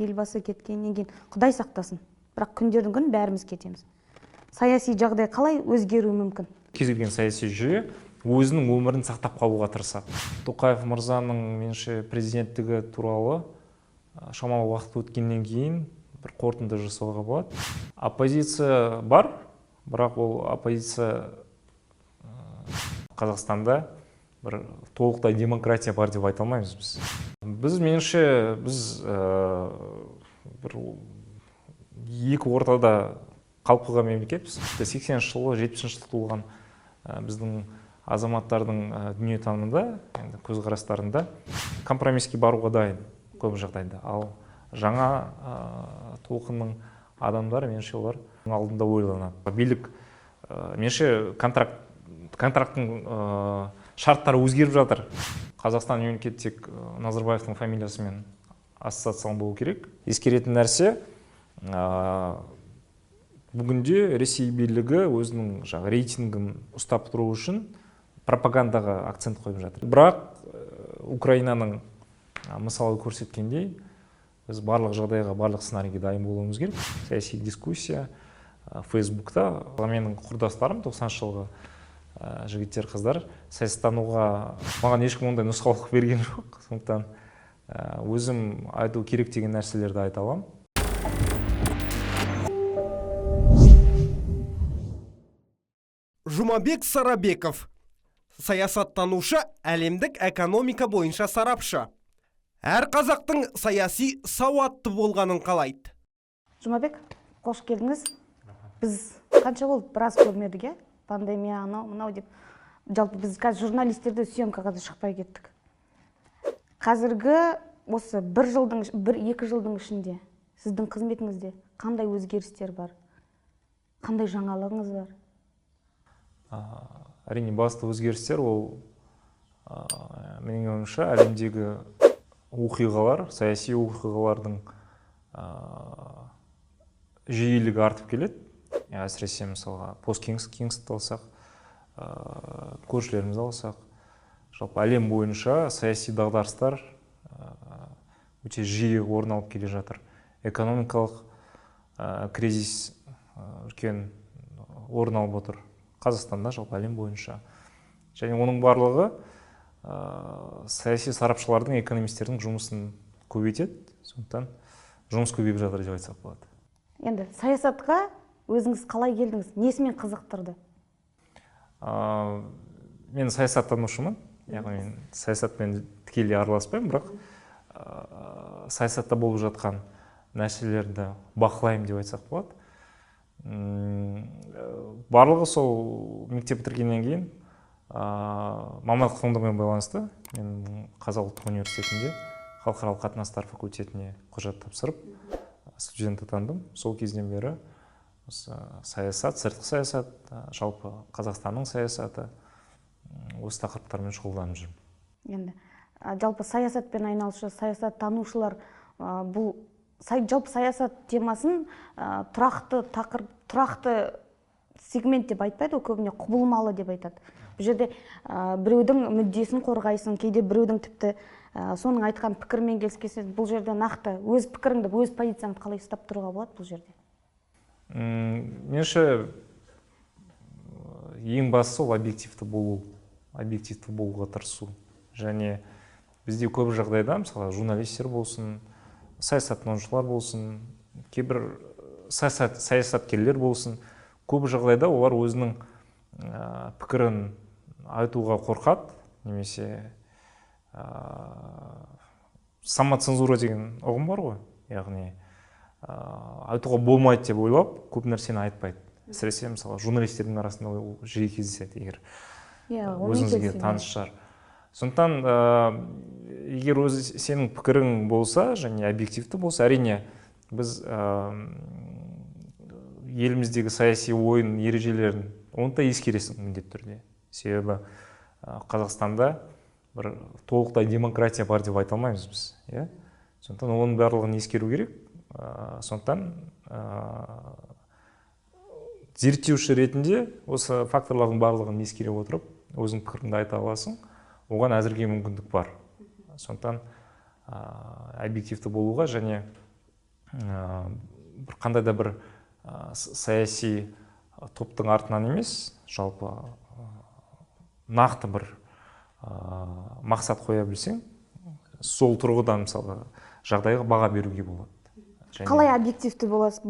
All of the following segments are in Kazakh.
елбасы кеткеннен кейін Құдай сақтасын. Бірақ күндердің күні бәріміз кетеміз. Саяси жағдай қалай өзгеруі мүмкін? Кез келген саяси жүйе өзінің өмірін сақтап қалуға тырысады. Тоқаев мырзаның меніңше президенттігі туралы шамалы уақыт өткеннен кейін бір қорытынды жасауға болады. Оппозиция бар, бірақ ол оппозиция Қазақстанда бір толықтай демократия бар деп айта алмаймыз біз. Біз меніңше бір екі ортада қалып қойған мемлекетпіз. 80-ші жылы, 70-ші жылы туылған біздің азаматтардың дүниетанымында, көзқарастарында компромиске баруға дайын көп жағдайда. Ал жаңа толқынның адамдары меніңше олар алдында ойланады. Билік меніңше контракттың шарттары өзгеріп жатыр. Қазақстан мемлекеті тек Назарбаевтың фамилиясымен ассоциацияланған болу керек. Ескеретін нәрсе, бүгінде Ресей билігі өзінің рейтингін ұстап тұру үшін пропагандаға акцент қойып жатыр. Бірақ Украинаның мысалы көрсеткендей, біз барлық жағдайға, барлық сценарийге дайын болуымыз керек. Саяси дискуссия Фейсбукта. Менің құрдастарым 90-шы жылғы жігіттер, қыздар саясаттануға маған ешкім ондай нұсқаулық берген жоқ. Сондықтан өзім айту керек деген нәрселерді айта аламын. Жұмабек Сарабеков, саясаттанушы, әлемдік экономика бойынша сарапшы. Әр қазақтың саяси сауатты болғанын қалайды. Жұмабек, қош келдіңіз. Біз қанша болды біраз көрмедік, пандемия анау деп. Жалпы біз қазір журналистерді съемкаға да шықпай кеттік. Қазіргі осы екі жылдың ішінде сіздің қызметіңізде қандай өзгерістер бар? Қандай жаңалығыңыз бар? Әрине, басты өзгерістер ол менің ойымша әлемдегі оқиғалар, саяси оқиғалардың жиілігі артып келеді. Әсіресе мысалға посткеңістікті алсақ, көршілерімізді алсақ, жалпы әлем бойынша саяси дағдарыстар өте жиі орын алып келе жатыр. Экономикалық кризис үлкен орын алып отыр Қазақстанда, жалпы әлем бойынша. Және оның барлығы саяси сарапшылардың, экономистердің жұмысын көбейтеді. Сондықтан жұмыс көбейіп жатыр деп айтсақ болады. Енді саясатқа өзіңіз қалай келдіңіз? Несімен қызықтырды? Мен саясаттанушымын. Яғни мен саясатпен тікелей араласпаймын, бірақ саясатта болып жатқан нәрселерді бақылаймын деп айтсақ болады. Барлығы сол мектеп бітіргеннен кейін мамандық таңдаумен байланысты. Мен Қазақ ұлттық университетінде халықаралық қатынастар факультетіне құжат тапсырып, студент атандым. Сол кезден бері саясат, сыртқы саясат, жалпы Қазақстанның саясаты, осы тақырыптармен шұғылданып жүрмін. Енді жалпы саясатпен айналысушы саясаттанушылар бұл жалпы саясат темасын тұрақты сегмент деп айтпайды, көбіне құбылмалы деп айтады. Бұл жерде біреудің мүддесін қорғайсың, кейде біреудің тіпті соның айтқан пікірмен келіспесең, бұл жерде нақты өз пікіріңді, өз позицияңды қалай ұстап тұруға болады бұл жерде? Меніңше ең бастысы ол объективті болуға тырысу. Және бізде көп жағдайда, мысалы, журналистер болсын, саясаттанушылар болсын, кейбір саясаткерлер болсын, көп жағдайда олар өзінің пікірін айтуға қорқады, немесе самоцензура деген ұғым бар ғой, яғни айтуға болмайды деп ойлап, көп нәрсені айтпайды. Әсіресе мысалы журналистердің арасында ол жиі кездеседі, егер өзіңізге таныс шығар. Сондықтан егер сенің пікірің болса және объективті болса, әрине біз еліміздегі саяси ойын ережелерін оны да ескересің міндетті түрде. Себебі Қазақстанда бір толықтай демократия бар деп айта алмаймыз біз. Сондықтан оның барлығын ескеру керек. Сондықтан зерттеуші ретінде осы факторлардың барлығын ескере отырып, өзің пікіріңді айта аласың. Оған әзірге мүмкіндік бар. Сондықтан объективті болуға және бір қандай да бір саяси топтың артынан емес, жалпы нақты бір мақсат қоя білсең, сол тұрғыдан мысалы жағдайға баға беруге болады. Қалай объективті боласыз?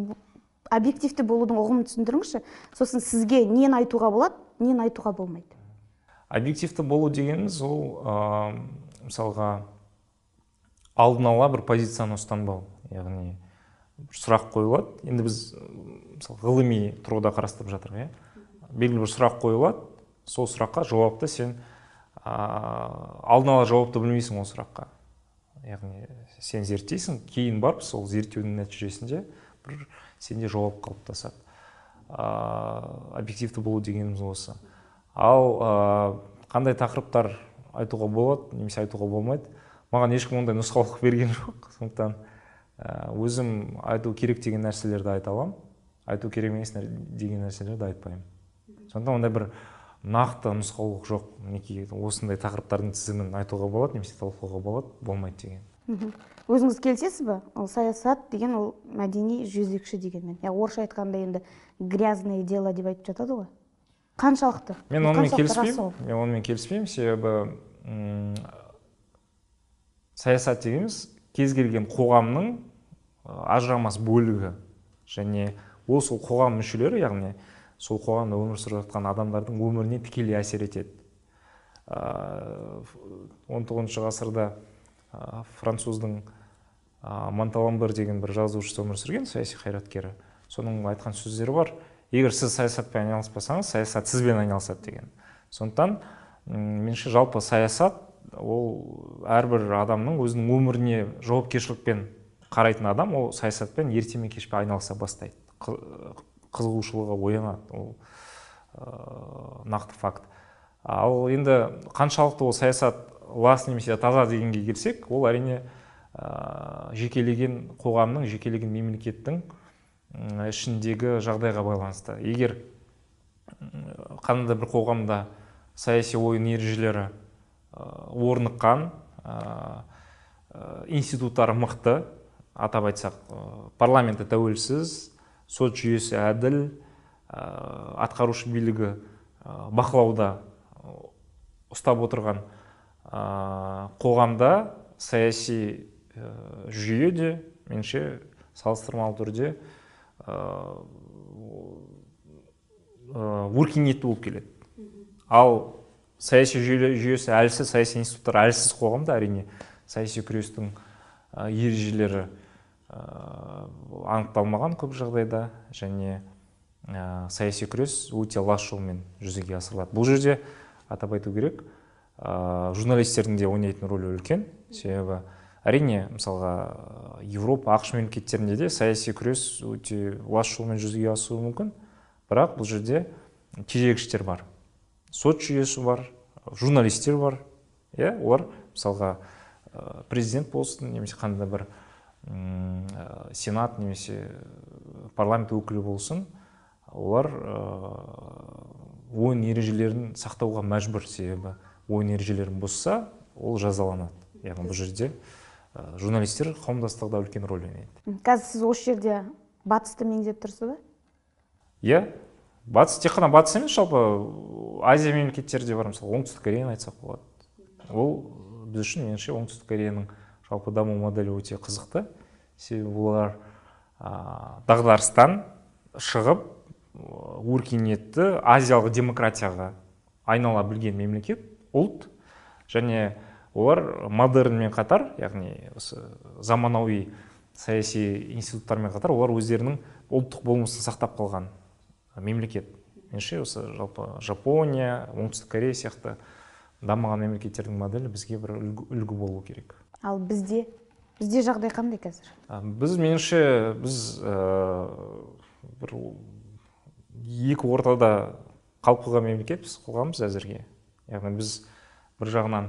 Объективті болудың ұғымын түсіндіріңізші. Сосын сізге нені айтуға болады, нені айтуға болмайды? Объективті болу дегеніміз ол мысалға алдын ала бір позицияны ұстанбау. Яғни сұрақ қойылады. Енді біз мысалы ғылыми тұрғыда қарастырып жатырмыз, белгілі бір сұрақ қойылады, сол сұраққа жауапты сен алдын ала жауапты білмейсің ол сұраққа. Яғни сен зерттейсің, кейін барып сол зерттеудің нәтижесінде бір сенде жауап қалыптасады. Объективті болу дегеніміз осы. Ал қандай тақырыптар айтуға болады, немесе айтуға болмайды, маған ешкім ондай нұсқаулық берген жоқ. Сондықтан өзім айту керек деген нәрселерді айта аламын, айту керек емес деген нәрселерді айтпаймын. Сондықтан ондай бір нақты нұсқаулық жоқ, мінекей осындай тақырыптардың тізімін айтуға болады, немесе талқылауға болады, болмайды деген. Өзіңіз келісесіз бе? Ол саясат деген ол мәдени жезөкше дегенмен. Орысша айтқанда енді грязное дело деп айтып жатады ғой. Қаншалықты? Мен онымен келіспеймін, себебі саясат дегеніміз кез келген қоғамның ажырамас бөлігі, және ол сол қоғам мүшелері, яғни сол қоғамда өмір сүріп жатқан адамдардың өміріне тікелей әсер етеді. 19 ғасырда француздың Монталамбер деген бір жазушы өмір сүрген, саяси қайраткері. Соның айтқан сөздері бар: егер сіз саясатпен айналыспасаңыз, саясат сізбен айналысады деген. Сондықтан меніңше жалпы саясат ол әрбір адамның өзінің өміріне жауапкершілікпен қарайтын адам, ол саясатпен ерте ме кеш пе айналыса бастайды. Қызығушылығы оянады, ол нақты факт. Ал енді қаншалықты ол саясат лас немесе таза дегенге келсек, ол әрине жекелеген қоғамның, жекелеген мемлекеттің ішіндегі жағдайға байланысты. Егер қандай бір қоғамда саяси ойын ережелері орныққан, институттары мықты, атап айтсақ, парламенті тәуелсіз, сот жүйесі әділ, атқарушы билігі бақылауда ұстап отырған қоғамда саяси жүйе де, меніңше, салыстырмалы түрде өркениетті болып келеді. Ал саяси жүйесі әлсіз, саяси институттар әлсіз қоғамда әрине саяси күрестің ережелері анықталмаған көп жағдайда, және саяси күрес өте лас жолмен жүзеге асырылады. Бұл жерде атап айту керек, журналистердің де ойнайтын рөлі үлкен. Себебі әрине, мысалға, Европа, ақш мемлекеттерінде де саяси күрес өте лас жолмен жүзеге асуы мүмкін, бірақ бұл жерде тежегіштер бар. Сот жүйесі бар, журналистер бар. Олар, мысалға, президент болсын, немесе қандай бір сенат немесе парламент өкілі болсын, олар ойын ережелерін сақтауға мәжбүр, себебі ойын ережелерін бұзса, ол жазаланады. Яғни бұл жерде журналистер қауымдастықта үлкен рөл ойнайды. Қазір сіз осы жерде батысты меңзеп тұрсыз ба? Батыс, тек қана батыс емес, жалпы Азия мемлекеттерде бар, мысалы оңтүстік Кореяны айтсақ болады. Ол біз үшін, меніңше, оңтүстік Кореяның жалпы даму моделі өте қызықты. Себебі олар дағдарыстан шығып өркениетті азиялық демократияға айнала білген мемлекет, ұлт, және олар модернмен қатар, яғни заманауи саяси институттармен қатар, олар өздерінің ұлттық болмысын сақтап қалған мемлекет. Меніңше, осы жалпы Жапония, оңтүстік Корея сияқты дамыған мемлекеттердің моделі бізге бір үлгі болу керек. Ал бізде жағдай қандай қазір? Меніңше, біз бір екі ортада қалып қойған мемлекет қоғамыз әзірге. Яғни біз бір жағынан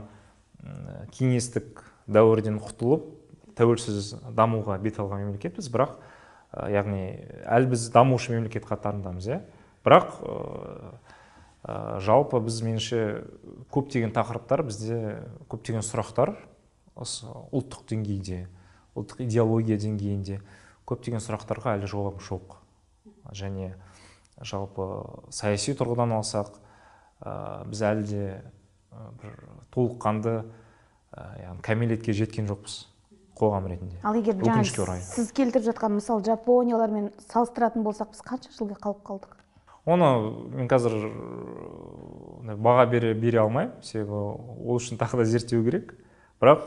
кеңестік дәуірден құтылып, тәуелсіз дамуға бет алған мемлекетпіз, бірақ яғни әлі біз дамушы мемлекет қатарындамыз, бірақ жалпы біз, меніңше, көптеген тақырыптар, бізде көптеген сұрақтар осы ұлттық деңгейде, ұлттық идеология деңгейінде көптеген сұрақтарға әлі жауап жоқ. Және жалпы саяси тұрғыдан алсақ, біз әлі де бір толыққанды кәмелетке жеткен жоқпыз қоғам ретінде. Ал егер Өкінішке орай. сіз келтіріп жатқан мысал Жапониялармен салыстыратын болсақ, біз қанша жылға қалып қалдық? Оны мен қазір баға бере алмаймын, себебі ол үшін тағы да зерттеу керек. Бірақ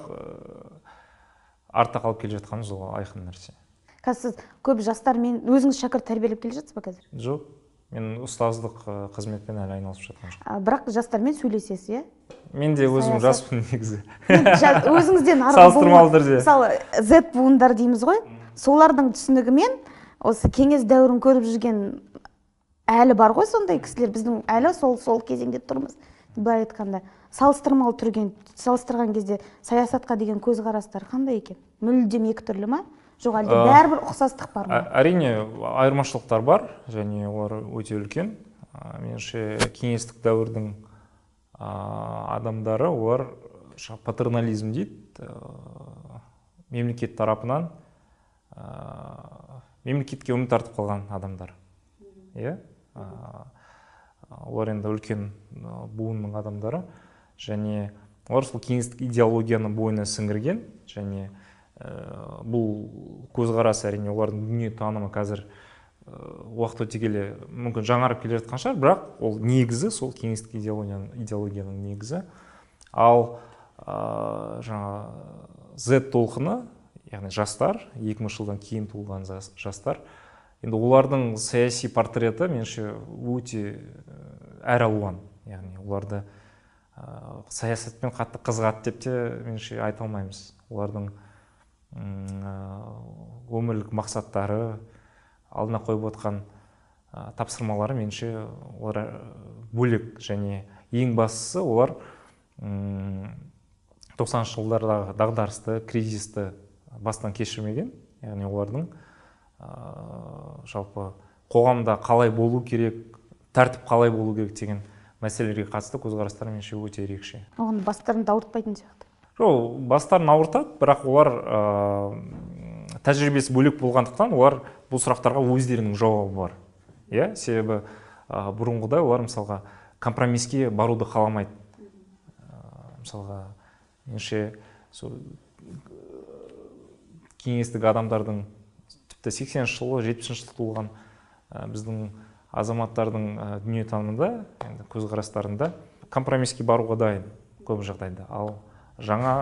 артта қалып келе жатқанымыз ол айқын нәрсе. Қазір сіз көп жастармен өзіңіз шәкірт тәрбиелеп келе жатсыз ба қазір? Жоқ, мен ұстаздық қызметпен әлі айналысып жатқан жоқпын. Бірақ жастармен сөйлесесіз, иә? Мен де өзім жаспын негізі. Өзіңізден салыстырмалы түрде. Мысалы, Z буындар дейміз ғой, солардың түсінігімен осы кеңес дәуірін көріп жүрген әлі бар ғой, сондай кісілер. Біздің әлі сол кезеңде тұрмыз. Былай айтқанда, салыстырған кезде саясатқа деген көзқарастар қандай екен? Мүлдем екі түрлі ма? Жоқ, әлде бәрібір ұқсастық бар ма? Әрине, айырмашылықтар бар, және олар өте үлкен. Меніңше, кеңестік дәуірдің адамдары, олар патернализм дейді, мемлекет тарапынан мемлекетке үміт артып қалған адамдар. Олар енді үлкен буынның адамдары, және олар сол кеңестік идеологияны бойына сіңірген, және бұл көзқарас әрине олардың дүние танымы қазір уақыт өте келе мүмкін жаңарып келе жатқан шығар, бірақ ол негізі сол кеңестік идеологияның негізі. Ал Z толқыны, яғни жастар, 2000 жылдан кейін туылған жастар, енді олардың саяси портреті меніңше өте әралуан. Яғни оларды саясатпен қатты қызығады деп те меніңше айта алмаймыз. Олардың өмірлік мақсаттары, алдына қойып отқан тапсырмалары меніңше олар бөлек, және ең бастысы олар 90-шы жылдардағы дағдарысты, кризисті бастан кешірмеген. Яғни олардың жалпы қоғамда қалай болу керек, тәртіп қалай болу керек деген мәселелерге қатысты көзқарастары меніңше өте ерекше. Оған бастарын ауыртпайтын сияқты. Жоқ, бастарын ауыртады, бірақ олар тәжірибесі бөлек болғандықтан олар бұл сұрақтарға өздерінің жауабы бар. Себебі бұрынғыдай олар мысалға компромиске баруды қаламайды. Мысалға, меніңше кеңестік адамдардың тіпті 80-ші жылы, 70-ші жылы туылған біздің азаматтардың дүниетанымында, көзқарастарында компромиске баруға дайын көп жағдайда. Ал жаңа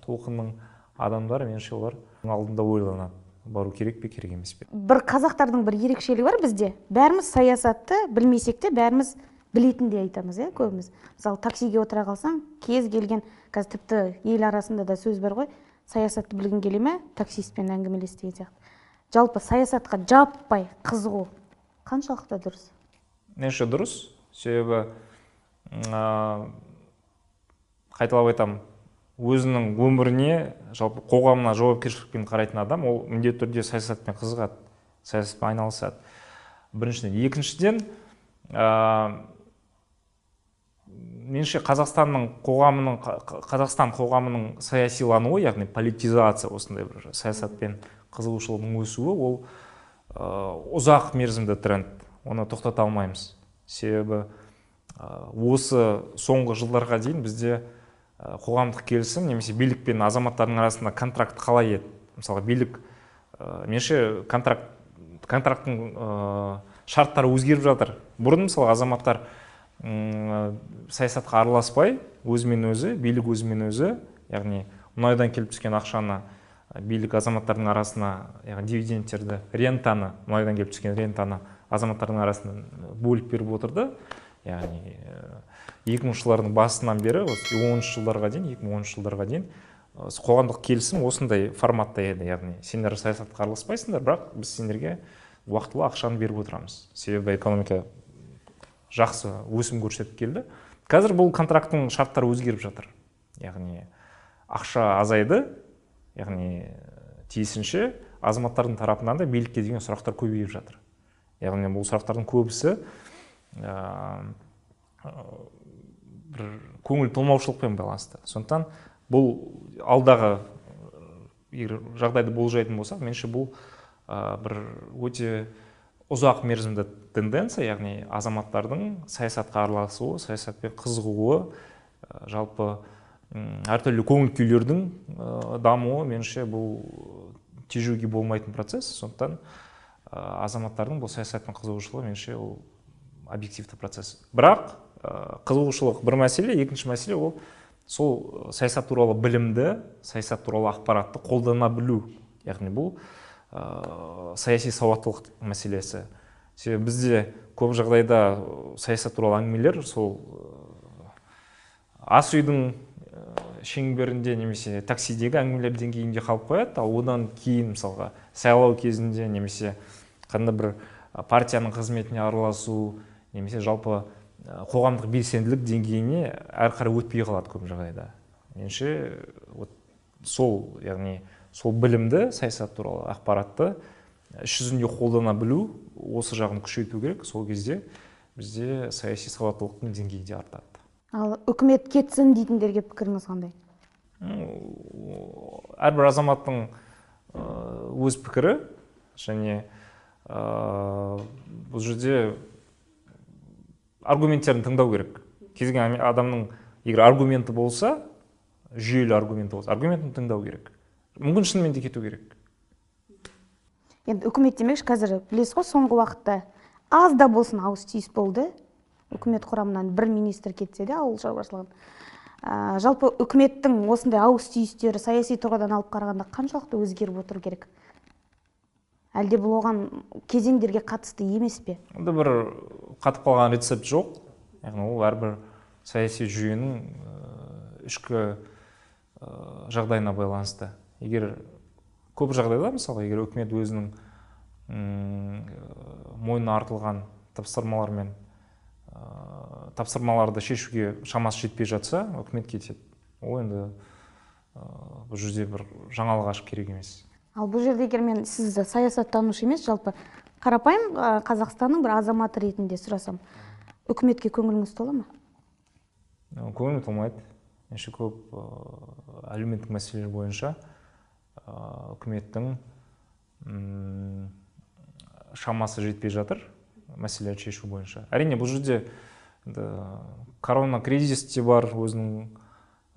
толқынның адамдары, меніңше олар алдында ойланады, бару керек пе, керек емес пе. Бір қазақтардың бір ерекшелігі бар бізде. Бәріміз саясатты білмесек те, бәріміз білетіндей айтамыз, көбіміз. Мысалы, таксиге отыра қалсаң, кез келген, қазір тіпті ел арасында да сөз бар ғой, саясатты білгің келе ме, таксистпен әңгімелес деген сияқты. Жалпы саясатқа жаппай қызығу қаншалықты дұрыс? Меніңше дұрыс, себебі қайталап айтамын, өзінің өміріне, жалпы қоғамына жауапкершілікпен қарайтын адам, ол міндетті түрде саясатпен қызығады, саясатпен айналысады. Біріншіден. Екіншіден, меніңше Қазақстан қоғамының саясилануы, яғни политизация, осындай бір саясатпен қызығушылығының өсуі, ол ұзақ мерзімді тренд. Оны тоқтата алмаймыз. Себебі осы соңғы жылдарға дейін бізде қоғамдық келісім, немесе билік пен азаматтардың арасында контракт қалай еді? Мысалы, билік, меніңше контракттың шарттары өзгеріп жатыр. Бұрын, мысалы, азаматтар саясатқа араласпай, өзімен өзі, билік өзімен өзі, яғни мұнайдан келіп түскен ақшаны билік азаматтардың арасына, яғни дивидендтерді, рентаны, мұнайдан келіп түскен рентаны азаматтардың арасында бөліп беріп отырды. Яғни 2000 жылдардың басынан бері, 2010 жылдарға дейін қоғамдық келісім осындай форматта еді. Яғни сендер саясатқа араласпайсыңдар, бірақ біз сендерге уақытылы ақшаны беріп отырамыз. Себебі экономика жақсы өсім көрсетіп келді. Қазір бұл контракттың шарттары өзгеріп жатыр. Яғни ақша азайды, яғни тиісінше азаматтардың тарапынан да билікке деген сұрақтар көбейіп жатыр. Яғни бұл сұрақтардың көбісі бір көңіл толмаушылықпен байланысты. Сондықтан бұл алдағы егер жағдайды болжайтын болсақ, меніңше бұл бір өте ұзақ мерзімді тенденция, яғни азаматтардың саясатқа араласуы, саясатпен қызығуы, жалпы әртүрлі көңіл күйлердің дамуы, меніңше бұл тежеуге болмайтын процесс. Сондықтан азаматтардың бұл саясатпен қызығушылығы, меніңше ол объективті процесс. Бірақ қызығушылық бір мәселе, екінші мәселе ол сол саясат туралы білімді, саясат туралы ақпаратты қолдана білу. Яғни бұл саяси сауаттылық мәселесі. Себебі бізде көп жағдайда саясат туралы әңгімелер сол ас үйдің шеңберінде немесе таксидегі әңгімелер деңгейінде қалып қояды, ал одан кейін мысалға сайлау кезінде немесе қандай бір партияның қызметіне араласу немесе жалпы қоғамдық белсенділік деңгейіне әрі қарай өтпей қалады көп жағдайда. Меніңше сол, яғни сол білімді, саясат туралы ақпаратты іс жүзінде қолдана білу, осы жағын күшейту керек. Сол кезде бізде саяси сауаттылықтың деңгейі де артады. Ал үкімет кетсін дейтіндерге пікіріңіз қандай? Әрбір азаматтың өз пікірі, және бұл жерде аргументтерін тыңдау керек. Кез келген адамның егер аргументі болса, жүйелі аргументі болса, аргументін тыңдау керек. Мүмкін шынымен де кету керек. Енді үкімет демекші, қазір білесіз ғой, соңғы уақытта аз да болсын ауыс-түйіс болды. Үкімет құрамынан бір министр кетсе де, ауыл шаруашылығын. Жалпы үкіметтің осындай ауыс-түйістері саяси тұрғыдан алып қарағанда қаншалықты өзгеріп отыру керек? Әлде бұл оған кезеңдерге қатысты емес пе? Онда бір қатып қалған рецепт жоқ. Яғни ол әрбір саяси жүйенің ішкі жағдайына байланысты. Егер көп жағдайда, мысалы, егер үкімет өзінің мойнына артылған тапсырмаларды шешуге шамасы жетпей жатса, үкімет кетеді. Ол енді бұл жерде бір жаңалық ашып керек емес. Ал бұл жерде егер мен сізді саясаттанушы емес, жалпы қарапайым Қазақстанның бір азаматы ретінде сұрасам, үкіметке көңіліңіз тола ма? Көңілім толмайды. Меніңше көп әлеуметтік мәселелер бойынша үкіметтің шамасы жетпей жатыр мәселелерді шешу бойынша. Әрине бұл жерде корона кризис те бар, өзінің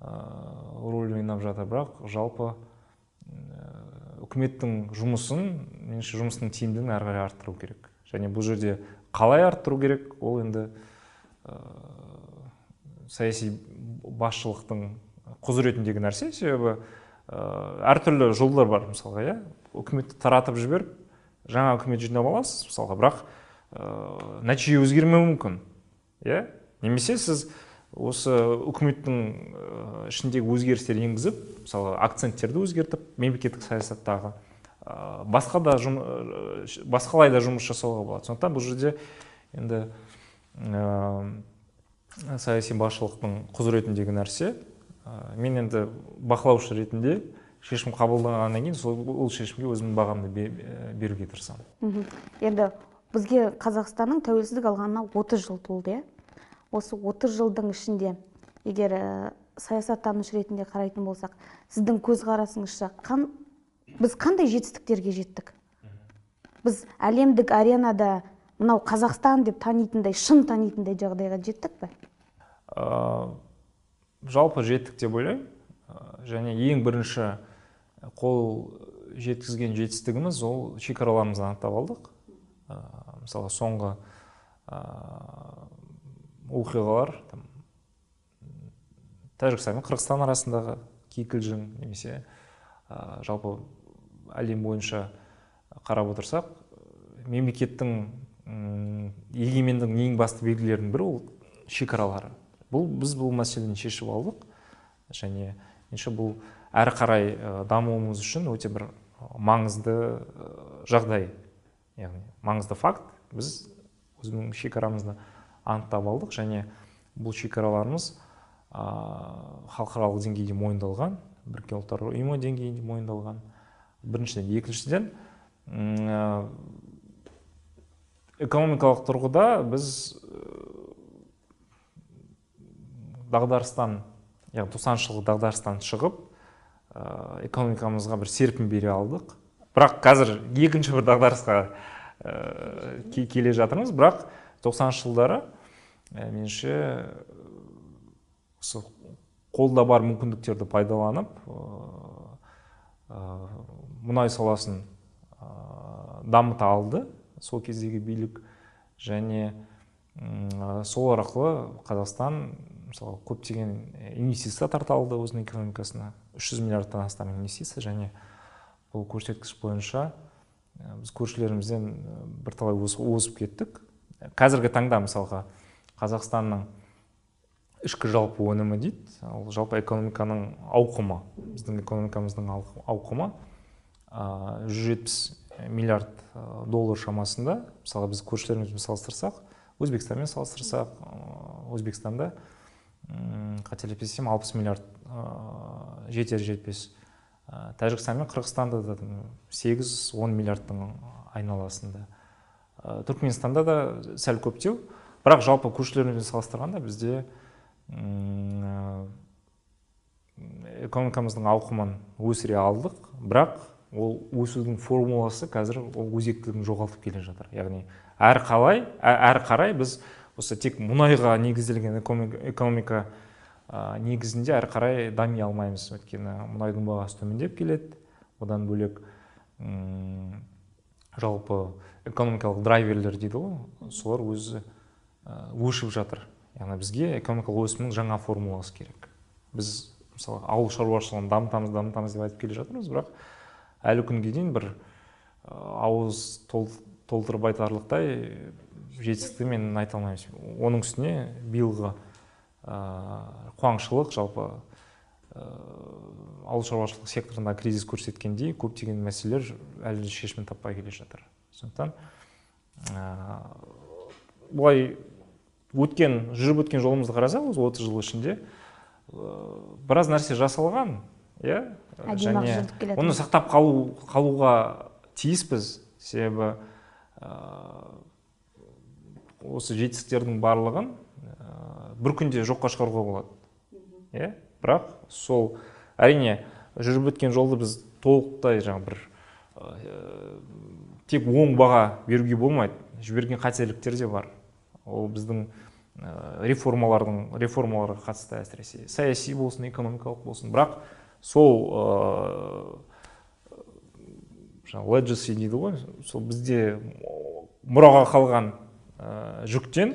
рөлін ойнап жатыр, бірақ жалпы үкіметтің жұмысын, меніңше жұмысының тиімділігін әрі қарай арттыру керек. Және бұл жерде қалай арттыру керек, ол енді саяси басшылықтың құзыретіндегі нәрсе. Себебі әртүрлі жолдар бар, мысалға, үкіметті таратып жіберіп, жаңа үкімет жинап аласыз, мысалға, бірақ нәтиже өзгермеуі мүмкін. Немесе сіз осы үкіметтің ішіндегі өзгерістер енгізіп, мысалы, акценттерді өзгертіп, мемлекеттік саясаттағы басқалай да жұмыс жасауға болады. Сондықтан бұл жерде енді саяси басшылықтың құзыретіндегі нәрсе. Мен енді бақылаушы ретінде шешім қабылданғаннан кейін ол шешімге өзімнің бағамды беруге тырысамын. Енді бізге Қазақстанның тәуелсіздік алғанына 30 жыл толды. Осы 30 жылдың ішінде, егер саясаттанушы ретінде қарайтын болсақ, сіздің көзқарасыңызша біз қандай жетістіктерге жеттік? Біз әлемдік аренада мынау Қазақстан деп танитындай, шын танитындай жағдайға жеттік пе? Жалпы жеттік деп ойлаймын. Және ең бірінші қол жеткізген жетістігіміз ол шекараларымызды анықтап алдық. Мысалы, соңғы оқиғалар Тәжікстан мен Қырғызстан арасындағы кикілжің, немесе жалпы әлем бойынша қарап отырсақ, мемлекеттің егемендігінің ең басты белгілерінің бірі ол шекаралары. Біз бұл мәселені шешіп алдық, және бұл әрі қарай дамуымыз үшін өте бір маңызды жағдай, яғни маңызды факт. Біз өзінің шекарамызды анықтап алдық, және бұл шекараларымыз халықаралық деңгейде мойындалған, Біріккен ұлттар ұйымы деңгейінде мойындалған. Біріншіден, екіншіден, экономикалық тұрғыда біз дағдарыстан, яғни 90-шы жылғы дағдарыстан шығып, экономикамызға бір серпін бере алдық. Бірақ қазір екінші бір дағдарысқа келе жатырмыз. Бірақ 90-шы жылдары меніңше осы қолда бар мүмкіндіктерді пайдаланып, мұнай саласын дамыта алды сол кездегі билік, және сол арқылы Қазақстан мысалы көптеген инвестиция тарта алды өзінің экономикасына, 300 миллиардтан астам инвестиция, және бұл көрсеткіш бойынша біз көршілерімізден бірталай озып кеттік. Қазіргі таңда мысалға Қазақстанның ішкі жалпы өнімі дейді, ол жалпы экономиканың ауқымы, біздің экономикамыздың ауқымы 170 миллиард доллар шамасында. Мысалы біз көршілерімізбен салыстырсақ, Өзбекстанмен салыстырсақ, Өзбекстанда қателеспесем 60 миллиард жетер-жетпес. Тәжікстан мен Қырғызстанда да 8-10 миллиардтың айналасында. Түркменстанда да сәл көптеу, бірақ жалпы көршілерімізбен салыстырғанда бізде экономикамыздың ауқымын өсіре алдық, бірақ ол өсудің формуласы қазір ол өзектілігін жоғалтып келе жатыр. Яғни әрі қарай біз осы тек мұнайға негізделген экономика негізінде әрі қарай дами алмаймыз. Өйткені мұнайдың бағасы төмендеп келеді. Одан бөлек жалпы экономикалық драйверлер дейді ғой, солар өзі өшіп жатыр. Яғни бізге экономикалық өсімнің жаңа формуласы керек. Біз мысалы ауыл шаруашылығын дамытамыз деп айтып келе жатырмыз, бірақ әлі күнге дейін бір ауыз толтырып айтарлықтай жетістікті мен айта алмаймыз. Оның үстіне биылғы қуаңшылық жалпы ауыл шаруашылық секторында кризис көрсеткендей көптеген мәселелер әлі шешімін таппай келе жатыр. Сондықтан бұлай жүріп өткен жолымызды қарасақ, 30 жыл ішінде біраз нәрсе жасалған, және оны сақтап қалуға тиіспіз. Себебі осы жетістіктердің барлығын бір күнде жоққа шығаруға болады. Бірақ сол әрине жүріп өткен жолды біз толықтай тек оң баға беруге болмайды. Жіберген қателіктер де бар. Ол біздің реформаларға қатысты әсіресе саяси болсын, экономикалық болсын. Бірақ сол legacy дейді ғой, сол бізде мұраға қалған жүктен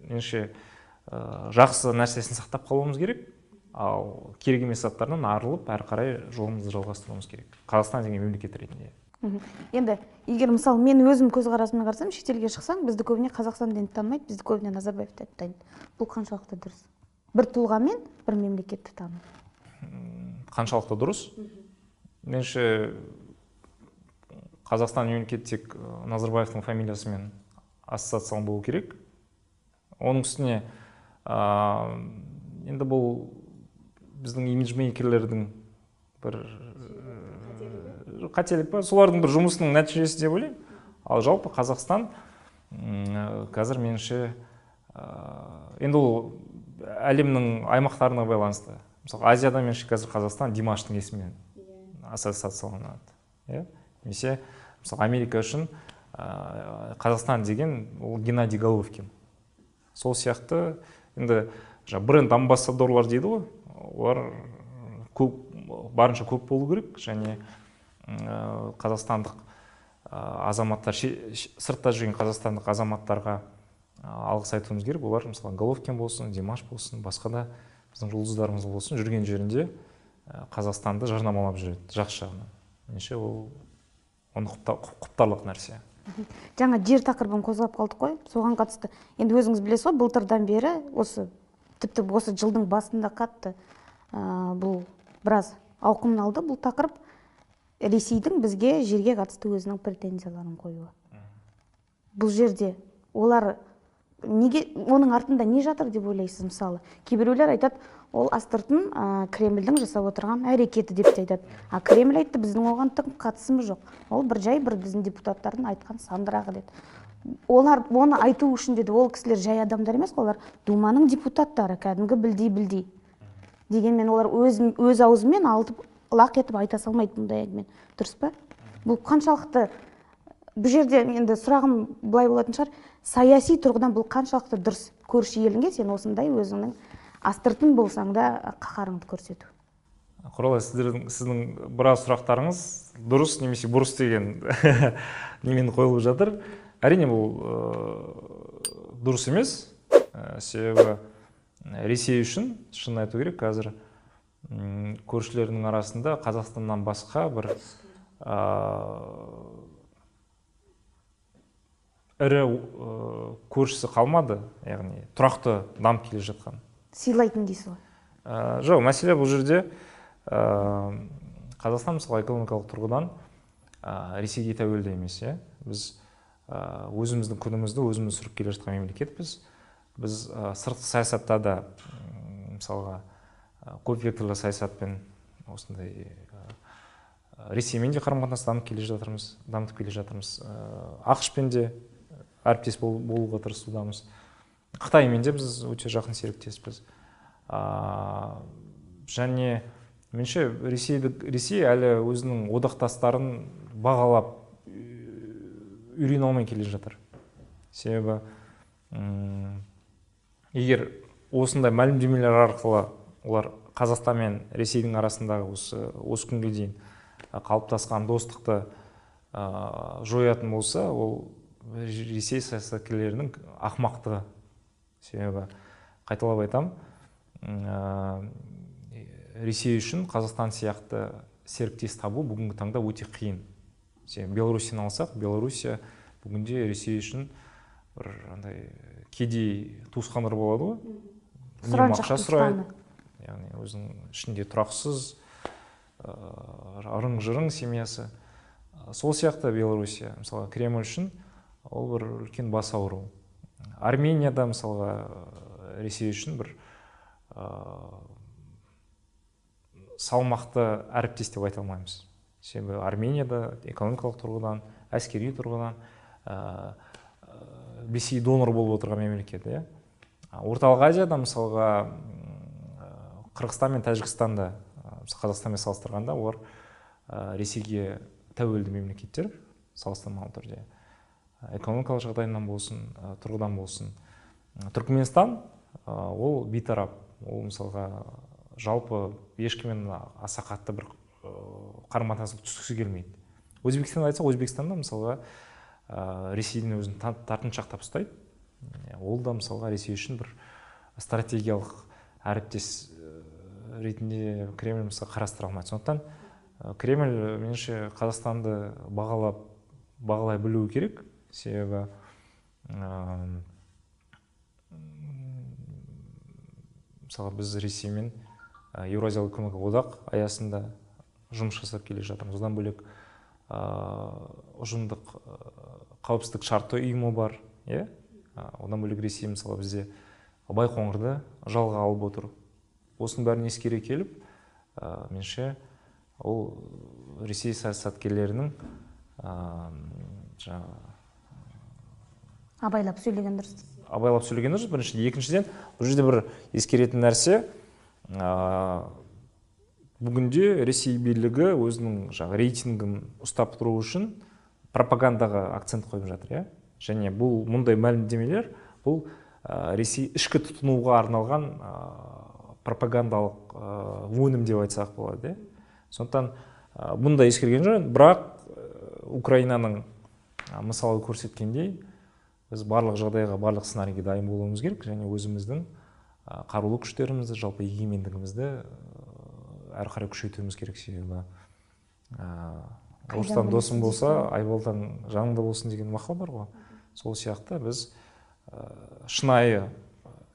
меніңше жақсы нәрсесін сақтап қалуымыз керек, ал керек емес заттардан арылып, әрі қарай жолымызды жалғастыруымыз керек. Қазақстан деген мемлекет ретінде. Енді егер мысалы мен өзім көзқарасыммен қарасам, шетелге шықсаң, бізді көбіне Қазақстан деп танымайды, бізді көбіне Назарбаев деп таниды. Бұл қаншалықты дұрыс? Бір тұлғамен бір мемлекетті тану. Қаншалықты дұрыс? Меніңше Қазақстан мемлекеті тек Назарбаевтың фамилиясымен ассоциацияланған болу керек. Оның үстіне енді бұл біздің имиджмейкерлердің бір қателік па, солардың бір жұмысының нәтижесі деп ойлаймын. Ал жалпы Қазақстан қазір меніңше енді ол әлемнің аймақтарына байланысты. Мысалы Азияда меніңше қазір Қазақстан Димаштың есімімен ассоциацияланады. Немесе мысалы Америка үшін Қазақстан деген ол Геннадий Головкин. Сол сияқты енді бренд амбассадорлар дейді ғой, олар барынша көп болу керек, және қазақстандық азаматтар, сыртта жүрген қазақстандық азаматтарға алғыс айтуымыз керек. Олар мысалы Головкин болсын, Димаш болсын, басқа да біздің жұлдыздарымыз болсын, жүрген жерінде Қазақстанды жарнамалап жүреді, жақсы жағынан. Меніңше ол оны құптарлық нәрсе. Жаңа жер тақырыбын қозғап қалдық қой, соған қатысты. Енді өзіңіз білесіз ғой, былтырдан бері тіпті осы жылдың басында қатты бұл біраз ауқымын алды. Бұл тақырып Ресейдің бізге жерге қатысты өзінің претензияларын қоюы. Бұл жерде олар неге, оның артында не жатыр деп ойлайсыз? Мысалы, кейбіреулер айтады, ол астыртын Кремльдің жасап отырған әрекеті деп айтады. Кремль айтты, біздің оған тым қатысымыз жоқ. Ол бір біздің депутаттардың айтқан сандырағы деді. Олар оны айту үшін деді, ол кісілер жай адамдар емес, олар Думаның депутаттары, кәдімгі білдей. Дегенмен олар өз аузымен лақ етіп айта салмайды бұндай әңгіме. Дұрыс па? Бұл қаншалықты, бұл жерде енді сұрағым былай болатын шығар, саяси тұрғыдан бұл қаншалықты дұрыс? Көрші еліңге сен осындай өзіңнің астыртын болсаң да қаһарыңды көрсету. Құралай, сіздің біраз сұрақтарыңыз дұрыс немесе бұрыс деген немен қойылып жатыр. Әрине бұл дұрыс емес. Себебі Ресей үшін, шын айту керек, қазір көршілерінің арасында Қазақстаннан басқа бір ірі көршісі қалмады, яғни тұрақты дамып келе жатқан. Сыйлайтын дейсіз ғой? Жоқ, мәселе бұл жерде Қазақстан мысалы экономикалық тұрғыдан Ресейге тәуелді емес. Біз өзіміздің күнімізді өзіміз сүріп келе жатқан мемлекетпіз. Біз сыртқы саясатта да мысалға көп векторлы саясатпен осындай Ресеймен де қарым-қатынас дамытып келе жатырмыз. ақш-пен де әріптес болуға тырысудамыз. Қытаймен де біз өте жақын серіктеспіз. Және меніңше Ресей әлі өзінің одақтастарын бағалап үйрене алмай келе жатыр. Себебі егер осындай мәлімдемелер арқылы олар Қазақстан мен Ресейдің арасындағы осы күнге дейін қалыптасқан достықты жоятын болса, ол Ресей саясаткерлерінің ақымақтығы. Себебі қайталап айтам, Ресей үшін Қазақстан сияқты серіктес табу бүгінгі таңда өте қиын. Беларусияны алсақ, Беларусия бүгінде Ресей үшін бір кедей туысқандар болады ғой. Сұраншақ туысқаны. Яғни өзінің ішінде тұрақсыз, ырың-жырың семьясы. Сол сияқты Беларусия, мысалы, Кремль үшін ол бір үлкен бас ауыру. Арменияда, мысалға, Ресей үшін бір салмақты әріптес деп айта алмаймыз. Себебі Арменияда экономикалық тұрғыдан, әскери тұрғыдан Ресей донор болып отырған мемлекет. Орталық Азияда, мысалға, Қырғызстан мен Тәжікстанда, Қазақстанмен салыстырғанда, олар Ресейге тәуелді мемлекеттер, салыстырмалы түрде. Экономикалық жағдайынан болсын, тұрғыдан болсын. Түркменстан ол бейтарап. Ол мысалға жалпы ешкіммен аса қатты бір қарым-қатынасқа түскісі келмейді. Өзбекстан айтсақ, Өзбекстанда мысалға Ресейдің өзін тартыншақтап ұстайды. Ол да мысалға Ресей үшін бір стратегиялық әріптес ретінде Кремль мысалға қарастыра алмайды. Сондықтан Кремль меніңше Қазақстанды бағалай білуі керек. Себебі мысалы біз Ресеймен Еуразиялық экономикалық одақ аясында жұмыс жасап келе жатырмыз. Одан бөлек ұжымдық қауіпсіздік шарты ұйымы бар. Одан бөлек Ресей мысалы бізде Байқоңырды жалға алып отыр. Осының бәрін ескере келіп, меніңше ол Ресей саясаткерлерінің Абайлап сөйлеген дұрыс. Абайлап сөйлеген дұрыс, біріншіден. Екіншіден, бұл жерде бір ескеретін нәрсе, бүгінде Ресей билігі өзінің рейтингін ұстап тұру үшін пропагандаға акцент қойып жатыр. Және бұл мұндай мәлімдемелер, бұл Ресей ішкі тұтынуға арналған пропагандалық өнім деп айтсақ болады. Сондықтан бұндай ескерген жөн, бірақ Украинаның мысалы көрсеткендей, біз барлық жағдайға, барлық сценарийге дайын болуымыз керек, және өзіміздің қарулы күштерімізді, жалпы егемендігімізді әрі қарай күшейтуіміз керек. Себебі орыстан досың болса, айбалтаң жаныңда болсын деген мақал бар ғой. Сол сияқты біз шынайы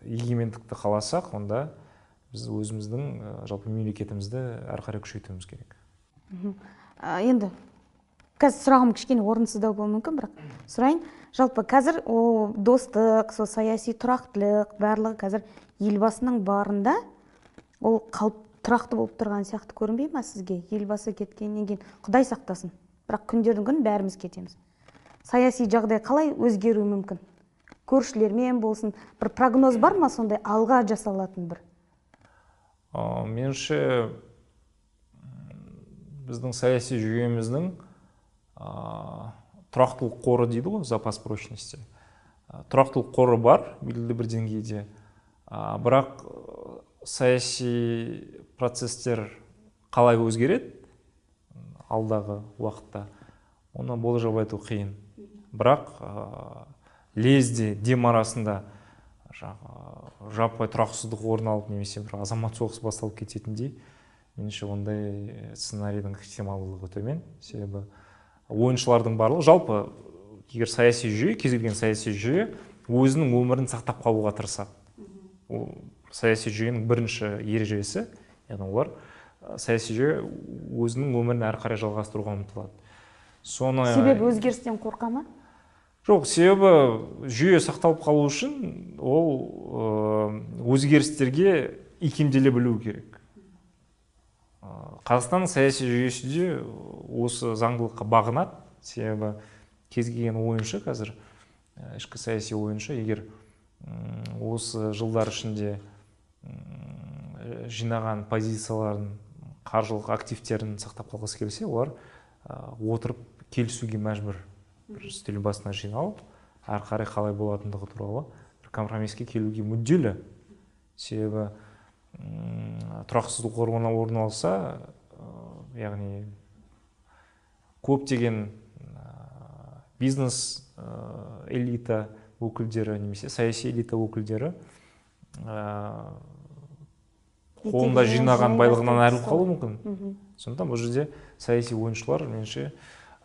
егемендікті қаласақ, онда біз өзіміздің жалпы мемлекетімізді әрі қарай күшейтуіміз керек. Енді қазір сұрағым кішкене орынсыздау болуы мүмкін, бірақ сұрайын. Жалпы қазір достық, саяси тұрақтылық барлығы қазір елбасының барында ол тұрақты болып тұрған сияқты көрінбей ма сізге? Елбасы кеткеннен кейін Құдай сақтасын. Бірақ күндердің күні бәріміз кетеміз. Саяси жағдай қалай өзгеруі мүмкін? Көршілермен болсын, бір прогноз бар ма сондай алға жасалатын бір? Меніңше біздің саяси жүйеміздің тұрақтылық қоры дейді ғой, запас прочности. Тұрақтылық қоры бар белгілі бір деңгейде, бірақ саяси процестер қалай өзгереді алдағы уақытта, оны болжап айту қиын. Бірақ лезде дем арасында жаппай тұрақсыздық орын алып немесе бір азамат соғыс басталып кететіндей, меніңше ондай сценарийдің ықтималдылығы төмен. Себебі ойыншылардың барлығы, жалпы егер саяси жүйе, кез келген саяси жүйе өзінің өмірін сақтап қалуға тырысады. Саяси жүйенің бірінші ережесі, яғни олар саяси жүйе өзінің өмірін әрі қарай жалғастыруға ұмтылады. Себебі өзгерістен қорқа ма? Жоқ, себебі жүйе сақталып қалу үшін ол өзгерістерге икемделе білу керек. Қазақстанның саяси жүйесі де осы заңдылыққа бағынады. Себебі кез келген ойыншы қазір, ішкі саяси ойыншы, егер осы жылдар ішінде жинаған позицияларын, қаржылық активтерін сақтап қалғысы келсе, олар отырып келісуге мәжбүр. Бір үстел басына жиналып, әрі қарай қалай болатындығы туралы бір компромиске келуге мүдделі. Себебі тұрақсыздық орын алса, яғни көптеген бизнес элита өкілдері немесе саяси элита өкілдері қолында жинаған байлығынан айырылып қалуы мүмкін. Сондықтан бұл жерде саяси ойыншылар меніңше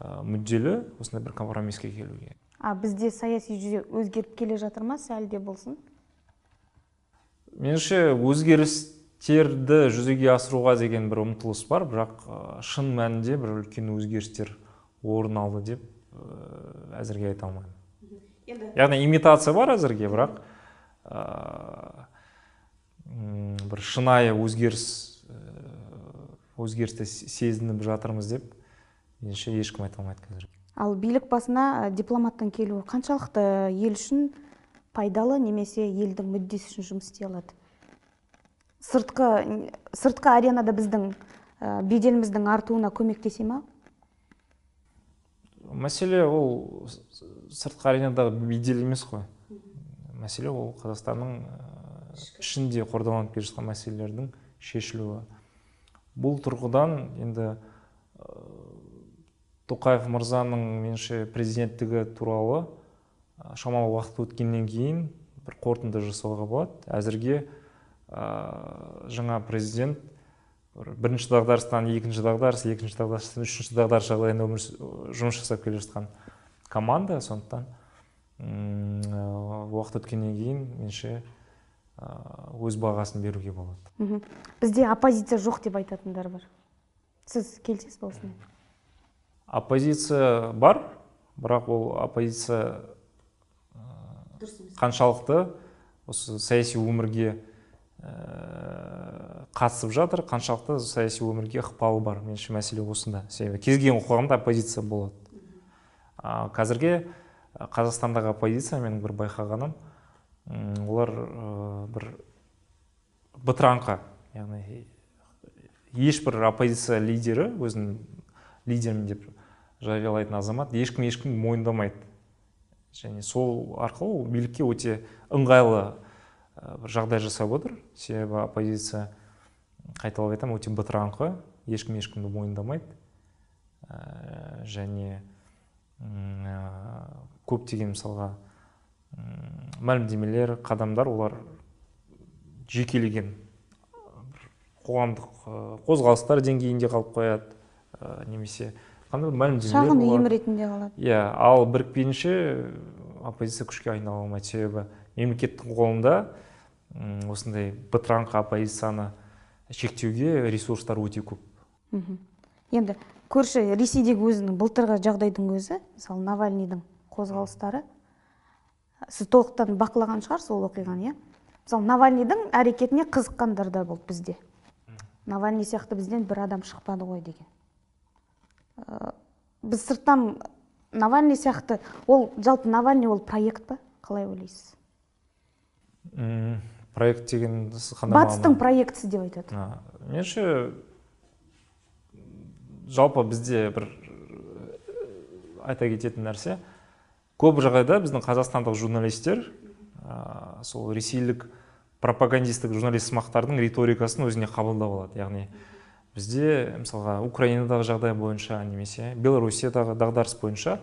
мүдделі осындай бір компромиске келуге. Бізде саяси жүйе өзгеріп келе жатыр ма, әлі де болсын? Меніңше өзгерістерді жүзеге асыруға деген бір ұмтылыс бар, бірақ шын мәнінде бір үлкен өзгерістер орын алды деп әзірге айта алмаймын. Яғни имитация бар әзірге, бірақ бір шынайы өзгерісті сезініп жатырмыз деп меніңше ешкім айта алмайды қазір. Ал билік басына дипломаттың келуі қаншалықты ел үшін пайдалы немесе елдің мүддесі үшін жұмыс істей алады? Сыртқы аренада біздің беделіміздің артуына көмектесе ма? Мәселе ол сыртқы аренадағы бедел емес қой. Мәселе ол Қазақстанның ішінде қордаланып келе жатқан мәселелердің шешілуі. Бұл тұрғыдан енді Тоқаев мырзаның меніңше президенттігі туралы шамалы уақыт өткеннен кейін бір қорытынды жасауға болады. Әзірге жаңа президент бірінші дағдарыстан екінші дағдарыс, екінші дағдарыстан үшінші дағдарыс жағдайында жұмыс жасап келе жатқан команда, сондықтан уақыт өткеннен кейін меніңше өз бағасын беруге болады. Бізде оппозиция жоқ деп айтатындар бар. Сіз келісесіз бе осымен? Оппозиция бар, бірақ ол оппозиция қаншалықты осы саяси өмірге қатысып жатыр, қаншалықты саяси өмірге ықпалы бар. Меніңше мәселе осында. Себебі кез келген қоғамда оппозиция болады. Қазірге Қазақстандағы оппозиция менің бір байқағаным, олар бір бытыраңқы, яғни ешбір оппозиция лидері, өзінің лидермін деп жариялайтын азамат ешкім мойындамайды. Және сол арқылы билікке өте ыңғайлы бір жағдай жасап отыр. Себебі оппозиция, қайталап айтамын, өте бытыраңқы, ешкімді мойындамайды. Және көптеген мысалға мәлімдемелер, қадамдар, олар жекелеген қоғамдық қозғалыстар деңгейінде қалып қояды, немесе қандай мәлімдемелер болады. Шағын ұйым ретінде қалады. Иә, ал бірікпейінше оппозиция күшке айнала алмайды. Себебі мемлекеттің қолында осындай бытыраңқы оппозицияны шектеуге ресурстар өте көп. Енді көрші Ресейдегі өзінің былтырғы жағдайдың өзі, мысалы Навальныйдың қозғалыстары, сіз толықтан бақылаған шығарсыз ол оқиғаны, иә? Мысалы Навальныйдың әрекетіне қызыққандар да болды бізде. Навальный сияқты бізден бір адам шықпады ғой деген. Біз сырттан Навальный сияқты, ол жалпы Навальный ол проект па? Қалай ойлайсыз? Проект деген қандай мағына? Батыстың проектісі деп айтады. Меніңше жалпы бізде бір айта кететін нәрсе, көп жағдайда біздің қазақстандық журналистер сол ресейлік пропагандистік журналист сымақтардың риторикасын өзіне қабылдап алады. Яғни бізде мысалға Украинадағы жағдай бойынша немесе Белоруссиядағы дағдарыс бойынша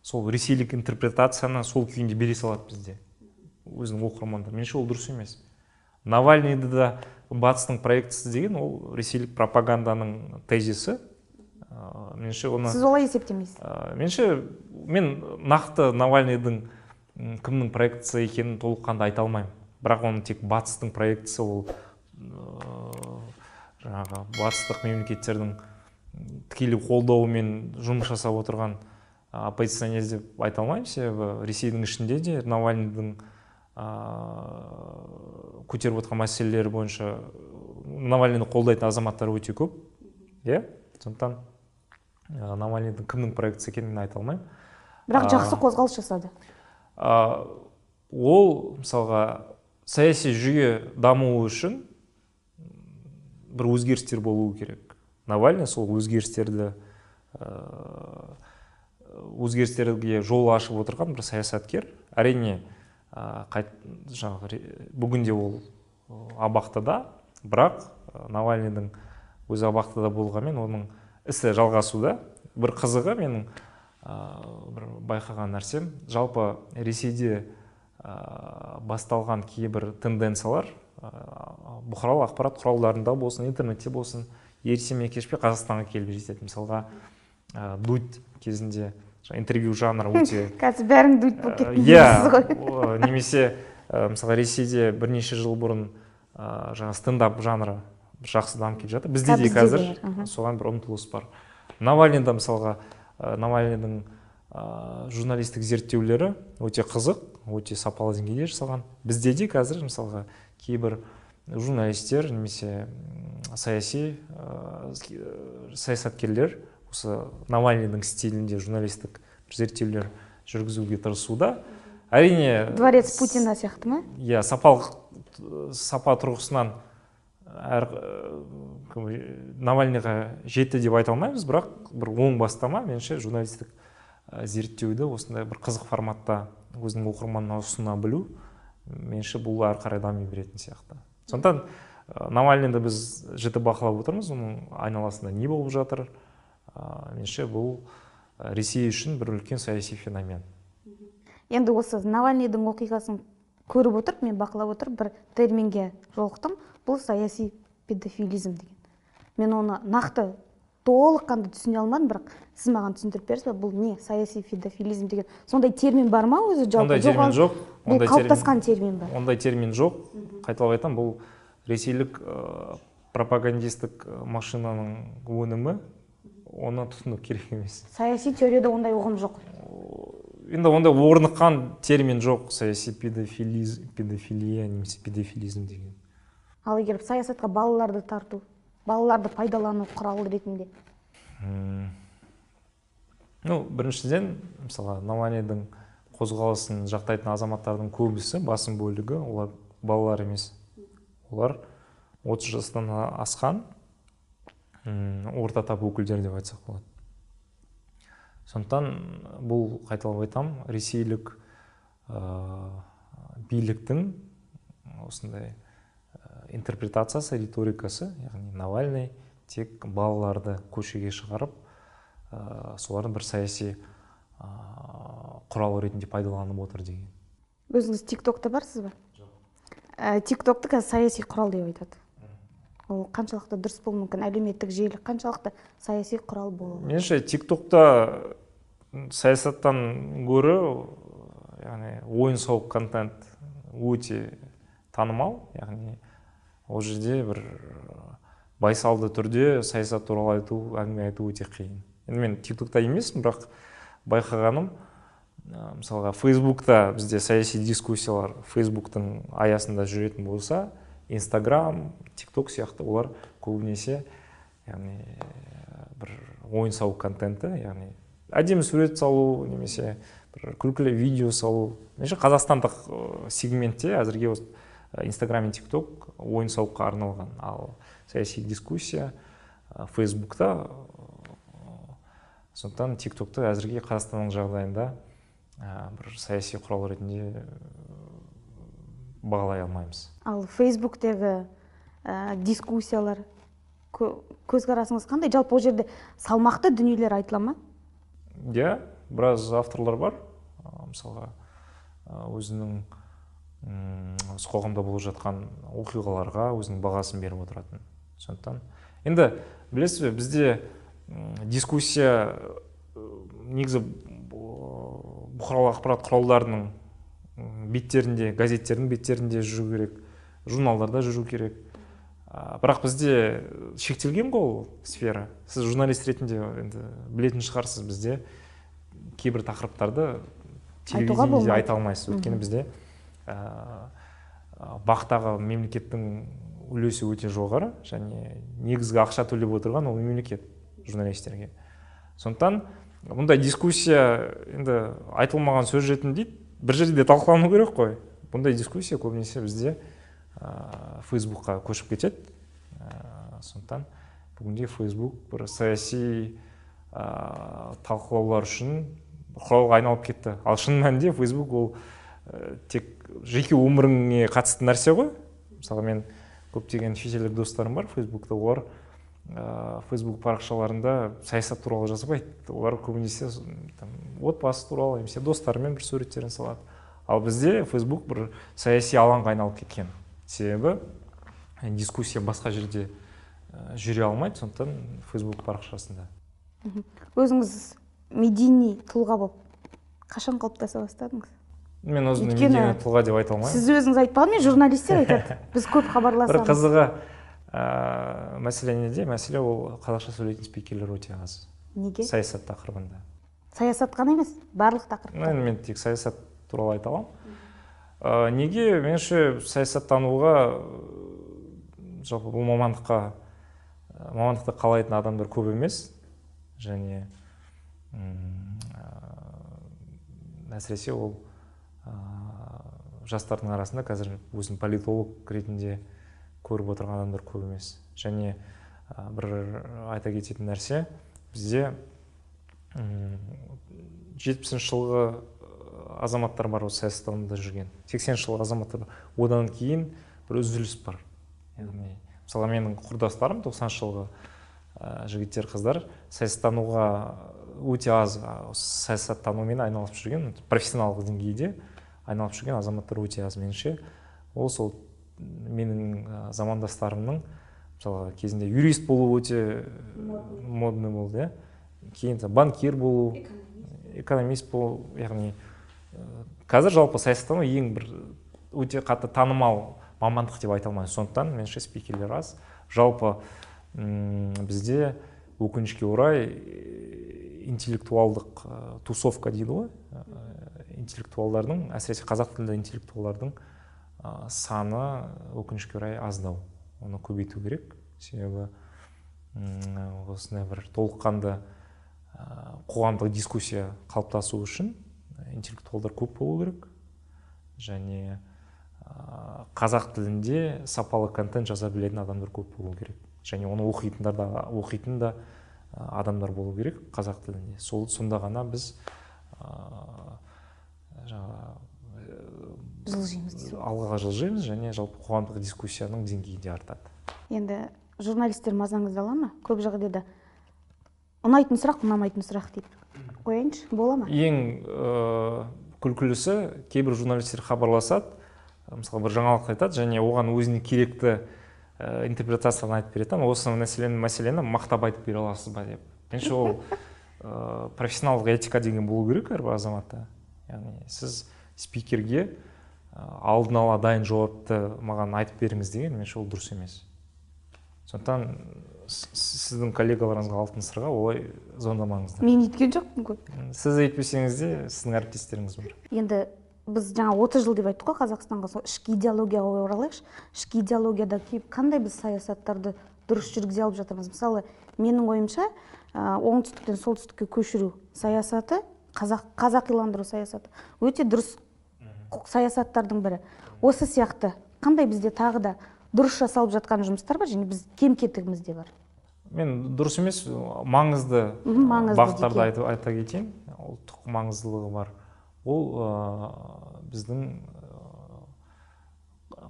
сол ресейлік интерпретацияны сол күйінде бере салады бізде өзінің оқырмандар. Меніңше ол дұрыс емес. Навальныйды да батыстың проектісі деген ол ресейлік пропаганданың тезисі. Меніңше оны... Сіз олай есептемейсіз? Меніңше мен нақты Навальныйдың кімнің проектісі екенін толыққанды айта алмаймын. Бірақ оның тек батыстың проектісі, ол жаңағы батыстық мемлекеттердің тікелей қолдауымен жұмыс жасап отырған оппозиционер деп айта алмаймын, себебі Ресейдің ішінде де Навальныйдың көтеріп отырған мәселелері бойынша Навальныйды қолдайтын азаматтар өте көп. Сондықтан Навальныйдың кімнің проектісі екенін айта алмаймын. Бірақ жақсы қозғалыс жасады. Ол мысалға саяси жүйе дамуы үшін бір өзгерістер болуы керек. Навальный сол өзгерістерге жол ашып отырған бір саясаткер. Әрине бүгінде ол абақтыда, бірақ Навальныйдың өзі абақтыда болғанмен оның ісі жалғасуда. Бір қызығы менің бір байқаған нәрсем, жалпы Ресейде басталған кейбір тенденциялар бұқаралық ақпарат құралдарында болсын, интернетте болсын, ерте ме кеш пе Қазақстанға келіп жетеді. Мысалға Дудь кезінде интервью жанры өте... Қазір бәрің Дудь болып кеттіңіз ғой. Немесе мысалға Ресейде бірнеше жыл бұрын стендап жанры жақсы дамып келе жатыр. Бізде де қазір соған бір ұмтылыс бар. Навальныйда мысалға Навальныйдың журналистік зерттеулері өте қызық, өте сапалы деңгейде жасалған. Бізде де қазір мысалға кейбір журналистер немесе саясаткерлер осы Навальныйдың стилінде журналистік зерттеулер жүргізуге тырысуда. Әрине... Дворец Путина сияқты ма? Иә, сапа тұрғысынан Навальныйға жетті деп айта алмаймыз, бірақ бір оң бастама, меніңше журналистік зерттеуді осындай бір қызық форматта өзінің оқырманына ұсына білу, меніңше бұл әрі қарай дами беретін сияқты. Сондықтан Навальныйды біз жіті бақылап отырмыз, оның айналасында не болып жатыр. Меніңше бұл Ресей үшін бір үлкен саяси феномен. Енді осы Навальныйдың оқиғасын көріп отырып, мен бақылап отырып, бір терминге жолықтым. Бұл саяси педофилизм деген. Мен оны нақты толыққанды түсіне алмадым, бірақ сіз маған түсіндіріп бересіз бе, бұл не саяси педофилизм деген? Сондай термин бар ма өзі? Ондай термин жоқ. Бұл қалыптасқан термин ба? Ондай термин жоқ. Қайталап айтам, бұл ресейлік пропагандистік машинаның өнімі, оны тұтыну керек емес. Саяси теорияда ондай ұғым жоқ. Енді ондай орныққан термин жоқ, саяси педофилия немесе педофилизм деген. Ал егер саясатқа балаларды тарту, балаларды пайдалану құралы ретінде? Біріншіден, мысалы, Навальныйдың қозғалысын жақтайтын азаматтардың көбісі, басым бөлігі, олар балалар емес. Олар 30 жастан асқан орта тап өкілдері деп айтсақ болады. Сондықтан бұл, қайталап айтам, ресейлік биліктің осындай интерпретациясы, риторикасы, яғни Навальный тек балаларды көшеге шығарып, солардың бір саяси құрал ретінде пайдаланып отыр деген. Өзіңіз TikTok'та барсыз ба? Жоқ. TikTok'ты қазір саяси құрал деп айтады. Ол қаншалықты дұрыс болуы мүмкін, әлеуметтік желі қаншалықты саяси құрал болуы? Меніңше TikTok'та саясаттан гөрі, яғни ойын-сауық контент өте танымал, яғни ол жерде бір байсалды түрде саясат туралы айту, әңгіме айту өте қиын. Енді мен TikTok'та емеспін, бірақ байқағаным, мысалға Facebook'та бізде саяси дискуссиялар Facebook'тың аясында жүретін болса, Instagram, TikTok сияқты олар көбінесе бір ойын-сауық контенті, яғни әдемі сурет салу, немесе бір күлкілі видео салу. Меніңше қазақстандық сегментте әзірге Instagram мен TikTok ойын-сауыққа арналған, ал саяси дискуссия Facebook'та Сондықтан тиктокты әзірге Қазақстанның жағдайында бір саяси құрал ретінде бағалай алмаймыз. Ал Фейсбуктегі дискуссиялар, көзқарасыңыз қандай? Жалпы ол жерде салмақты дүниелер айтыла ма? Иә, біраз авторлар бар. Мысалға, өзінің қоғамда болып жатқан оқиғаларға өзінің бағасын беріп отыратын. Сондықтан, енді білесіз бе, бізде дискуссия негізі бұқаралық ақпарат құралдарының беттерінде, газеттердің беттерінде жүру керек, журналдарда жүру керек. Бірақ бізде шектелген ғой ол сфера. Сіз журналист ретінде енді білетін шығарсыз, бізде кейбір тақырыптарды телевидениеде айта алмайсыз. Өйткені бізде бақтағы мемлекеттің үлесі өте жоғары, және негізгі ақша төлеп отырған ол мемлекет журналистерге. Сондықтан бұндай дискуссия енді айтылмаған сөз ретінде бір жерде талқылану керек қой. Бұндай дискуссия көбінесе бізде Фейсбукқа көшіп кетеді. Сондықтан бүгінде Фейсбук бір саяси талқылаулар үшін құралға айналып кетті. Ал шын мәнінде Фейсбук ол тек жеке өміріңе қатысты нәрсе ғой. Мысалы, мен көптеген шетелдік достарым бар Фейсбукта, олар Фейсбук парақшаларында саясат туралы жазбайды. Олар көбінесе отбасы туралы, немесе достарымен бір суреттерін салады. Ал бізде Фейсбук бір саяси алаңға айналып кеткен. Себебі дискуссия басқа жерде жүре алмайды, сондықтан Фейсбук парақшасында. Өзіңіз медийный тұлға болып қашан қалыптаса бастадыңыз? Мен өзімді медийный тұлға деп айта алмаймын. Сіз өзіңіз айтпаған, мен журналистер айтады. Біз көп хабарласамыз. Бір қызығы мәселе неде? Мәселе ол қазақша сөйлейтін спикерлер өте аз. Неге? Саясат тақырыбында. Саясат қана емес, барлық тақырыпта. Мен тек саясат туралы айта аламын. Неге? Меніңше саясаттануға, жалпы бұл мамандықты қалайтын адамдар көп емес, және әсіресе ол жастардың арасында қазір өзін политолог ретінде көріп отырған адамдар көп емес. Және бір айта кететін нәрсе, бізде 70 жылғы азаматтар бар осы саясаттануда жүрген. 80 жылғы азаматтар бар. Одан кейін бір үзіліс бар. Мысалы, менің құрдастарым 90 жылғы жігіттер, қыздар саясаттануға өте аз саясаттанумен айналысып жүрген, профессионалдық деңгейде айналып жүрген азаматтар өте аз. Меніңше ол сол менің замандастарымның мысалы кезінде юрист болу өте модный болды, кейін банкир болу, экономист болу, яғни қазір жалпы саясаттану ең бір өте қатты танымал мамандық деп айта алмаймын. Сондықтан меніңше спикерлер аз. Жалпы бізде өкінішке орай интеллектуалдық тусовка дейді ғой, интеллектуалдардың, әсіресе қазақ тілді интеллектуалдардың саны өкінішке орай аздау. Оны көбейту керек. Себебі осындай бір толыққанды қоғамдық дискуссия қалыптасу үшін интеллектуалдар көп болу керек. Және қазақ тілінде сапалы контент жаза білетін адамдар көп болу керек. Және оны оқитын да адамдар болу керек қазақ тілінде. Сонда ғана біз алға жылжимыз, және жалпы қоғамдық дискуссияның деңгейі де артады. Енді журналистер мазаңызды ала ма? Көп жағдайда ұнайтын сұрақ, ұнамайтын сұрақ дейді. Қояйыншы, бола ма? Ең күлкілісі, кейбір журналистер хабарласады, мысалы бір жаңалық айтады, және оған өзіне керекті интерпретацияны айтып береді. Осы мәселені мақтап айтып бере аласыз ба деп. Меніңше ол профессионалдық этика деген болу керек әрбір азаматта. Яғни сіз спикерге алдын ала дайын жауапты маған айтып беріңіз деген, меніңше ол дұрыс емес. Сондықтан сіздің коллегаларыңызға алтын сырға олай звондамаңыздар. Мен еткен жоқпын ғой. Сіз айтпесеңіз де сіздің әріптестеріңіз бар. Енді біз жаңа 30 жыл деп айттық қой Қазақстанға, сол ішкі идеологияға оралайықшы. Ішкі идеологияда қандай біз саясаттарды дұрыс жүргізе алып жатырмыз? Мысалы, менің ойымша, оңтүстіктен солтүстікке көшіру саясаты, қазақиландыру саясаты өте дұрыс саясаттардың бірі. Осы сияқты қандай бізде тағы да дұрыс жасалып жатқан жұмыстар бар, және біз кем-кетігіміз де бар. Мен дұрыс емес, маңызды бағыттарды айта кетейін. Ұлттық маңыздылығы бар. Ол біздің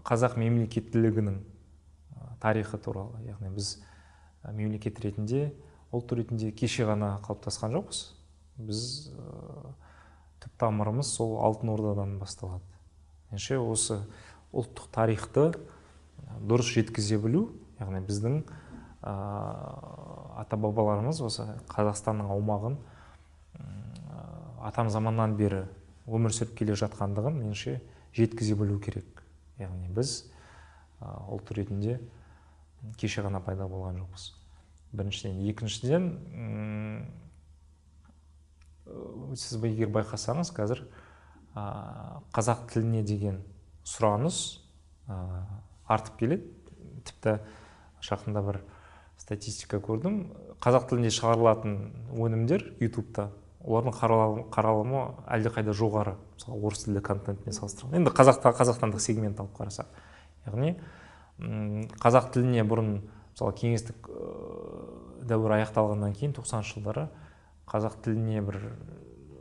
қазақ мемлекеттілігінің тарихы туралы. Яғни біз мемлекет ретінде, ұлт ретінде кеше ғана қалыптасқан жоқпыз. Біз түп тамырымыз сол Алтын Ордадан басталады. Меніңше осы ұлттық тарихты дұрыс жеткізе білу, яғни біздің ата-бабаларымыз осы Қазақстанның аумағын атам заманнан бері өмір сүріп келе жатқандығын меніңше жеткізе білу керек. Яғни біз ұлт ретінде кеше ғана пайда болған жоқпыз. Біріншіден, екіншіден, сіз егер байқасаңыз, қазір қазақ тіліне деген сұраныс артып келеді. Тіпті жақында бір статистика көрдім. Қазақ тілінде шығарылатын өнімдер YouTube'та, олардың қаралымы әлдеқайда жоғары, мысалы орыс тілді контентпен салыстырғанда. Енді қазақстандық сегмент алып қарасақ, яғни қазақ тіліне бұрын, мысалы кеңестік дәуір аяқталғаннан кейін 90-шы жылдары қазақ тіліне бір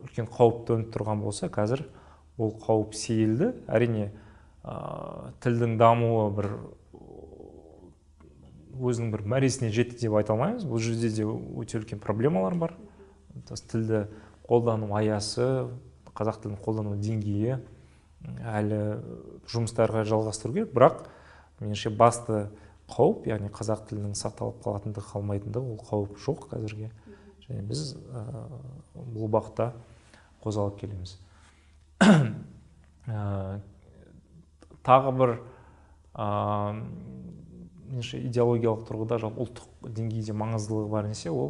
үлкен қауіп төніп тұрған болса, қазір ол қауіп сейілді. Әрине, тілдің дамуы бір өзінің бір мәресіне жетті деп айта алмаймыз. Бұл жерде де өте үлкен проблемалар бар. Тілді қолдану аясы, қазақ тілін қолдану деңгейі әлі жұмыстарға жалғастыру керек. Бірақ меніңше басты қауіп, яғни қазақ тілінің сақталып қалатындығы, қалмайтындығы, ол қауіп жоқ қазірге. Және біз бұл бағытта қозғалып келеміз. Тағы бір идеологиялық тұрғыда ұлттық деңгейде маңыздылығы бар нәрсе, ол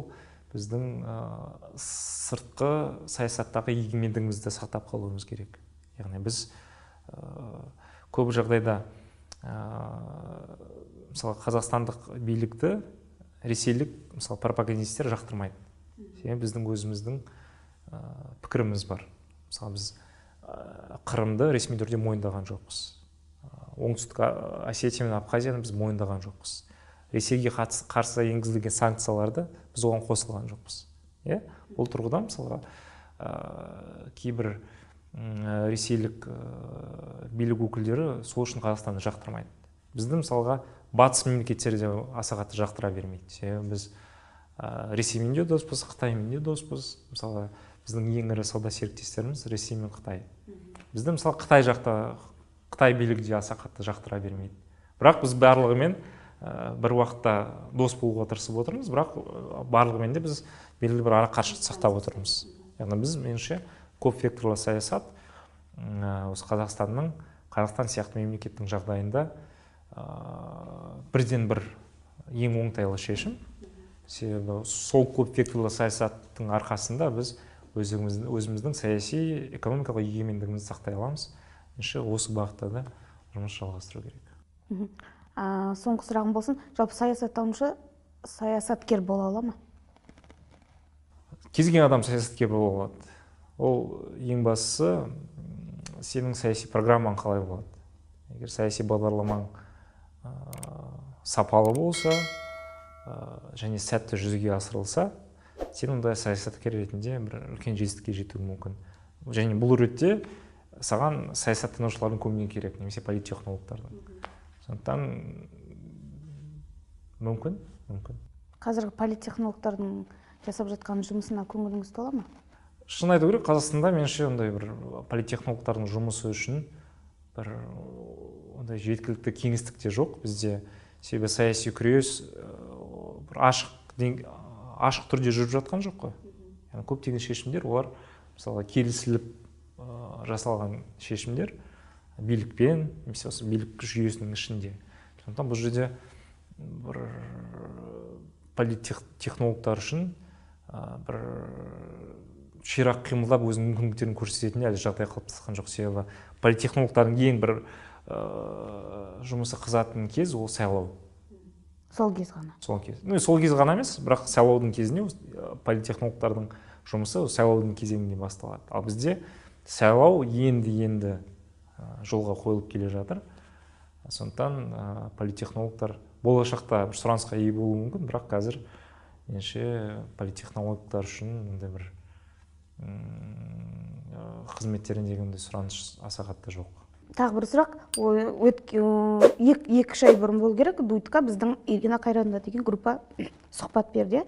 біздің сыртқы саясаттағы егемендігімізді сақтап қалуымыз керек. Яғни біз көп жағдайда мысалы қазақстандық билікті ресейлік мысалы пропагандисттер жақтырмайды. Себебі біздің өзіміздің пікіріміз бар. Мысалы біз Қырымды ресми түрде мойындаған жоқпыз. Оңтүстік Осетия мен Абхазияны біз мойындаған жоқпыз. Ресейге қарсы енгізілген санкцияларды біз оған қосылған жоқпыз. Бұл тұрғыдан мысалға кейбір ресейлік билік өкілдері сол үшін Қазақстанды жақтырмайды. Бізді мысалға батыс мемлекеттері де аса қатты жақтыра бермейді. Себебі біз Ресеймен де доспыз, Қытаймен де доспыз. Мысалы біздің ең ірі сауда серіктестеріміз Ресей мен Қытай. Бізді мысалы Қытай билігі де аса қатты жақтыра бермейді. Бірақ біз барлығымен бір уақытта дос болуға тырысып отырмыз, бірақ барлығымен де біз белгілі бір ара қашықтық сақтап отырмыз. Яғни біз меніңше көп векторлы саясат осы Қазақстан сияқты мемлекеттің жағдайында бірден бір ең оңтайлы шешім. Себебі сол көп векторлы саясаттың арқасында біз өзіміздің саяси, экономикалық егемендігімізді сақтай аламыз. Осы бағытта да жұмыс жалғастыру керек. Соңғы сұрағым болсын, жалпы саясаттанушы саясаткер бола ала ма? Кез келген адам саясаткер бола алады. Ол ең бастысы сенің саяси программаң қалай болады. Егер саяси бағдарламаң сапалы болса және сәтті жүзеге асырылса, сен ондай саясаткер ретінде бір үлкен жетістікке жетуі мүмкін. Және бұл ретте саған саясаттанушылардың көмегі керек, немесе политтехнологтардың. Сондықтан мүмкін. Қазіргі политтехнологтардың жасап жатқан жұмысына көңіліңіз тола ма? Шын айту керек, Қазақстанда меніңше ондай бір политтехнологтардың жұмысы үшін бір ондай жеткілікті кеңістік те жоқ бізде. Себебі саяси күрес бір ашық түрде жүріп жатқан жоқ қой. Көптеген шешімдер олар мысалы келісіліп жасалған шешімдер билікпен, немесе осы билік жүйесінің ішінде. Сондықтан бұл жерде бір политтехнологтар үшін бір ширақ қимылдап өзінің мүмкіндіктерін көрсететін әлі жағдай қалыптасқан жоқ. Себебі политтехнологтардың ең бір жұмысы қызатын кез ол сайлау. Сол кез ғана. Сол кез ғана емес, бірақ сайлаудың кезінде политтехнологтардың жұмысы сайлаудың кезеңінде басталады. Ал бізде сайлау енді жолға қойылып келе жатыр. Сондықтан политтехнологтар болашақта бір сұранысқа ие болуы мүмкін, бірақ қазір меніңше политтехнологтар үшін мындай бір қызметтеріндегіндей сұраныс аса қатты жоқ. Тағы бір сұрақ, екі ай бұрын болу керек, Дуйтқа біздің Ирина Қайранда деген группа сұхбат берді.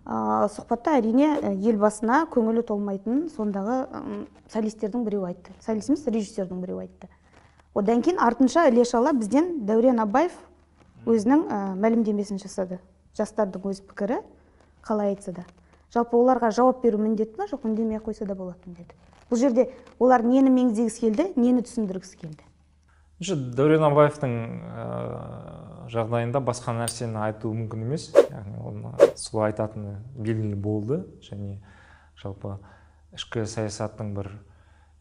Сұхбатта әрине елбасына көңілі толмайтынын сондағы солистердің біреуі айтты. Солист емес, режиссердің біреуі айтты. Одан кейін артынша іле-шала бізден Дәурен Абаев өзінің мәлімдемесін жасады. Жастардың өз пікірі қалай айтса да. Жалпы оларға жауап беру міндетті ме, жоқ үндемей қойса да болатын деді. Бұл жерде олар нені меңзегісі келді, нені түсіндіргісі келді. Дәурен Абаевтың жағдайында басқа нәрсені айту мүмкін емес. Яғни оны солай айтатыны белгілі болды, және жалпы ішкі саясаттың бір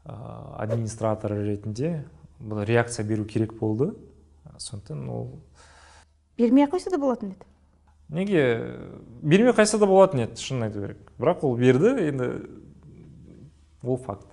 администраторы ретінде бұл реакция беру керек болды. Сондықтан ол Бермей қойса да болатын деді. Неге бермей қойса да болатын еді, шынын айту керек. Бірақ ол берді, енді ол факт.